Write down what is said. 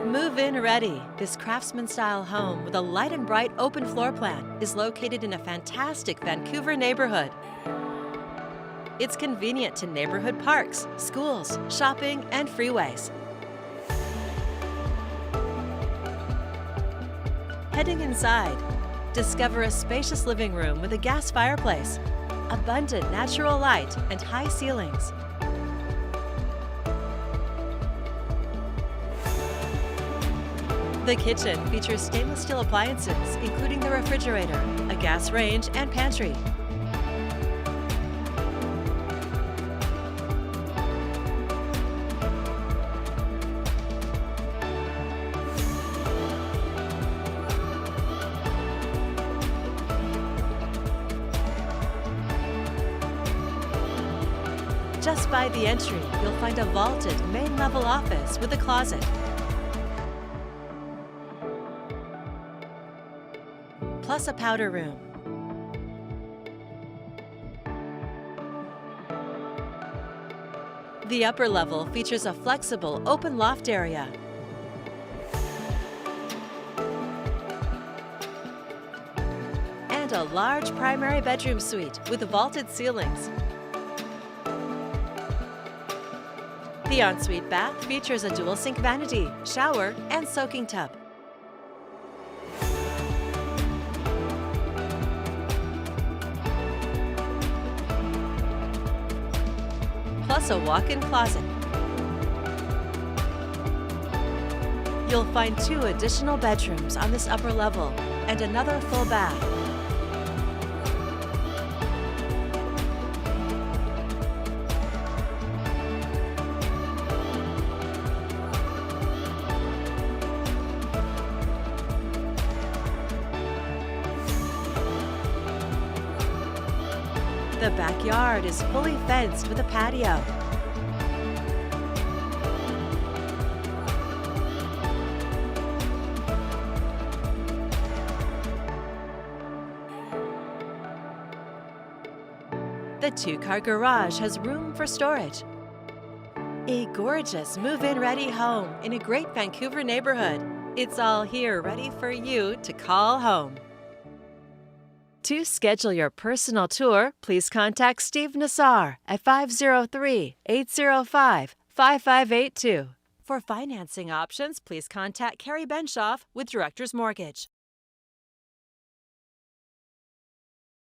Move-in ready. This Craftsman-style home with a light and bright open floor plan is located in a fantastic Vancouver neighborhood. It's convenient to neighborhood parks, schools, shopping, and freeways. Heading inside, discover a spacious living room with a gas fireplace, abundant natural light, and high ceilings. The kitchen features stainless steel appliances, including the refrigerator, a gas range, and pantry. Just by the entry, you'll find a vaulted main-level office with a closet. Plus a powder room. The upper level features a flexible open loft area. And a large primary bedroom suite with vaulted ceilings. The ensuite bath features a dual sink vanity, shower, and soaking tub. Plus a walk-in closet. You'll find 2 additional bedrooms on this upper level and another full bath. The backyard is fully fenced with a patio. The 2-car garage has room for storage. A gorgeous move-in ready home in a great Vancouver neighborhood. It's all here ready for you to call home. To schedule your personal tour, please contact Steve Nassar at 503-805-5582. For financing options, please contact Carrie Benshoff with Director's Mortgage.